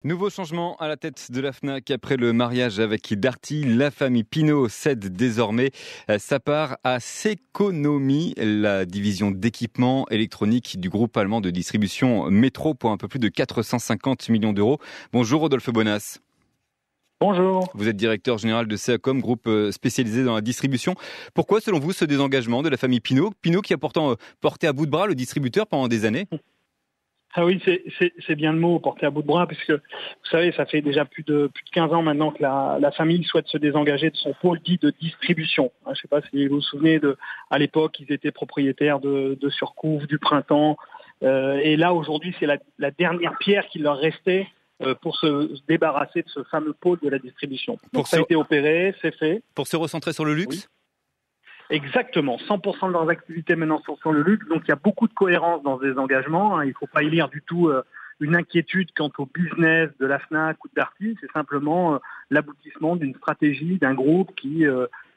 Nouveau changement à la tête de la Fnac après le mariage avec Darty. La famille Pinault cède désormais sa part à Ceconomy, la division d'équipements électroniques du groupe allemand de distribution Metro pour un peu plus de 450 millions d'euros. Bonjour Rodolphe Bonas. Bonjour. Vous êtes directeur général de Ceacom, groupe spécialisé dans la distribution. Pourquoi, selon vous, ce désengagement de la famille Pinault qui a pourtant porté à bout de bras le distributeur pendant des années ? Ah oui, c'est bien le mot, porté à bout de bras, puisque vous savez, ça fait déjà plus de 15 ans maintenant que la famille souhaite se désengager de son pôle dit de distribution. Je ne sais pas si vous vous souvenez, à l'époque, ils étaient propriétaires de Surcouf, du Printemps, et là aujourd'hui, c'est la dernière pierre qui leur restait pour se débarrasser de ce fameux pôle de la distribution. Donc ça a été opéré, c'est fait. Pour se recentrer sur le luxe ? Oui. Exactement, 100% de leurs activités maintenant sont sur le luxe, donc il y a beaucoup de cohérence dans ces engagements. Il ne faut pas y lire du tout une inquiétude quant au business de la Fnac ou de Darty, c'est simplement l'aboutissement d'une stratégie d'un groupe qui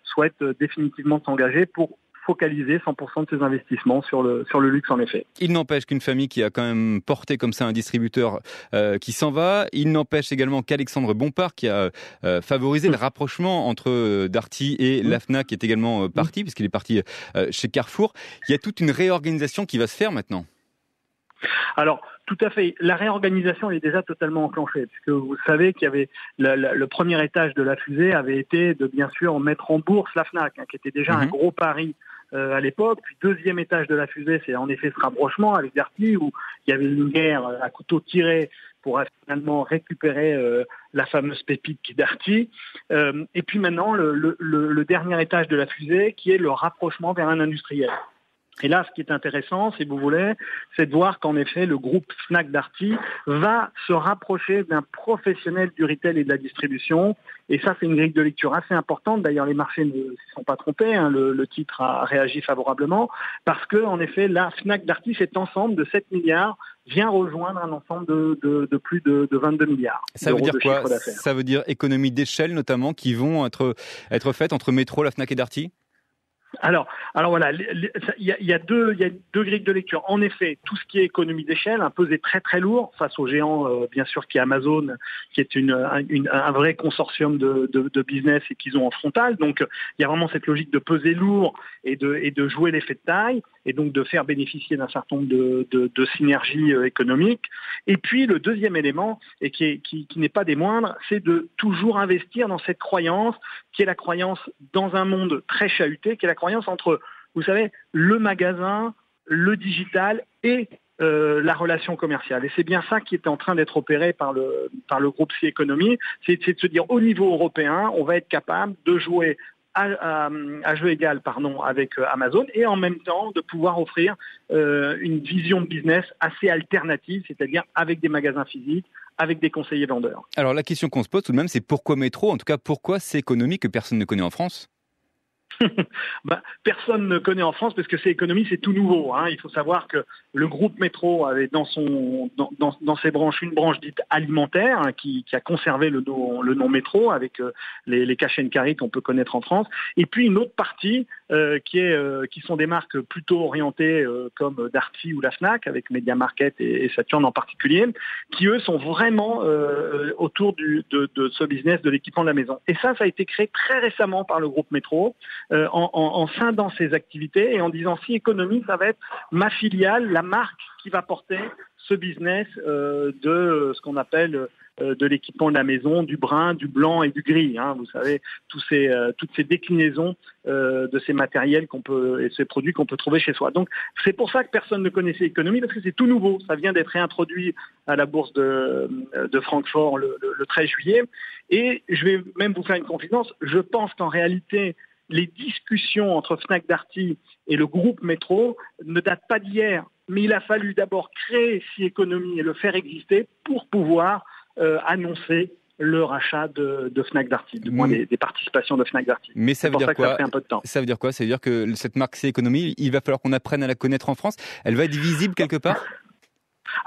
souhaite définitivement s'engager pour focaliser 100% de ses investissements sur le luxe en effet. Il n'empêche qu'une famille qui a quand même porté comme ça un distributeur qui s'en va, il n'empêche également qu'Alexandre Bompard qui a favorisé le rapprochement entre Darty et la Fnac qui est également parti, puisqu'il est parti chez Carrefour. Il y a toute une réorganisation qui va se faire maintenant. Alors, tout à fait. La réorganisation elle est déjà totalement enclenchée, puisque vous savez qu'il y avait le premier étage de la fusée avait été de bien sûr mettre en bourse la Fnac, qui était déjà un gros pari à l'époque. Puis deuxième étage de la fusée, c'est en effet ce rapprochement avec Darty, où il y avait une guerre à couteau tiré pour finalement récupérer la fameuse pépite qui est Darty. Et puis maintenant, le dernier étage de la fusée, qui est le rapprochement vers un industriel. Et là, ce qui est intéressant, si vous voulez, c'est de voir qu'en effet, le groupe Fnac Darty va se rapprocher d'un professionnel du retail et de la distribution. Et ça, c'est une grille de lecture assez importante. D'ailleurs, les marchés ne s'y sont pas trompés. Le titre a réagi favorablement parce que, en effet, la Fnac Darty, cet ensemble de 7 milliards, vient rejoindre un ensemble de plus de 22 milliards. Ça veut dire quoi ? Ça veut dire économie d'échelle, notamment, qui vont être faites entre Metro, la Fnac et Darty ? Alors voilà, il y a deux grilles de lecture. En effet, tout ce qui est économie d'échelle, un pesé très très lourd face au géant, bien sûr, qui est Amazon, qui est un vrai consortium de business et qu'ils ont en frontal. Donc, il y a vraiment cette logique de peser lourd et de jouer l'effet de taille et donc de faire bénéficier d'un certain nombre de synergies économiques. Et puis, le deuxième élément, et qui n'est pas des moindres, c'est de toujours investir dans cette croyance qui est la croyance dans un monde très chahuté, qui est la croyance entre, vous savez, le magasin, le digital et la relation commerciale. Et c'est bien ça qui est en train d'être opéré par le groupe Ceconomy, c'est de se dire au niveau européen, on va être capable de jouer à jeu égal avec Amazon et en même temps de pouvoir offrir une vision de business assez alternative, c'est-à-dire avec des magasins physiques, avec des conseillers vendeurs. Alors la question qu'on se pose tout de même, c'est pourquoi Metro, en tout cas pourquoi Ceconomy que personne ne connaît en France ? Personne ne connaît en France parce que Ceconomy, c'est tout nouveau. Il faut savoir que le groupe Metro avait dans ses branches une branche dite alimentaire qui a conservé le nom Metro avec les cash and carry qu'on peut connaître en France. Et puis une autre partie qui sont des marques plutôt orientées comme Darty ou la Fnac avec Media Market et Saturn en particulier, qui eux sont vraiment autour de ce business de l'équipement de la maison. Et ça a été créé très récemment par le groupe Metro. En scindant ses activités et en disant Ceconomy, ça va être ma filiale, la marque qui va porter ce business de ce qu'on appelle de l'équipement de la maison, du brun, du blanc et du gris. Vous savez, toutes ces déclinaisons de ces matériels et ces produits qu'on peut trouver chez soi. Donc, c'est pour ça que personne ne connaissait Ceconomy, parce que c'est tout nouveau. Ça vient d'être réintroduit à la bourse de Francfort le 13 juillet. Et je vais même vous faire une confidence. Je pense qu'en réalité, les discussions entre Fnac Darty et le groupe Metro ne datent pas d'hier, mais il a fallu d'abord créer Ceconomy et le faire exister pour pouvoir annoncer le rachat de Fnac Darty, du moins des participations de Fnac Darty. Mais ça veut dire quoi ? Ça fait un peu de temps. Ça veut dire quoi ? Ça veut dire que cette marque Ceconomy, il va falloir qu'on apprenne à la connaître en France. Elle va être visible quelque part ?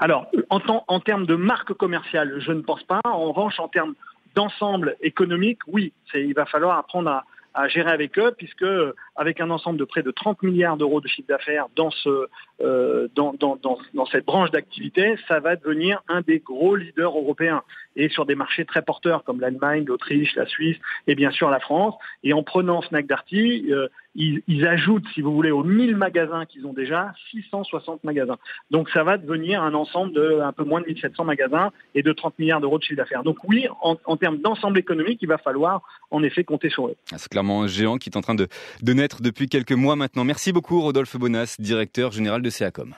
Alors, en termes de marque commerciale, je ne pense pas. En revanche, en termes d'ensemble économique, oui, il va falloir apprendre à gérer avec eux, puisque avec un ensemble de près de 30 milliards d'euros de chiffre d'affaires dans cette branche d'activité, ça va devenir un des gros leaders européens et sur des marchés très porteurs comme l'Allemagne, l'Autriche, la Suisse et bien sûr la France. Et en prenant Fnac Darty, ils ajoutent, si vous voulez, aux 1000 magasins qu'ils ont déjà, 660 magasins. Donc ça va devenir un ensemble de un peu moins de 1700 magasins et de 30 milliards d'euros de chiffre d'affaires. Donc oui, en termes d'ensemble économique, il va falloir en effet compter sur eux. C'est clairement un géant qui est en train de naître depuis quelques mois maintenant. Merci beaucoup Rodolphe Bonas, directeur général de CACOM.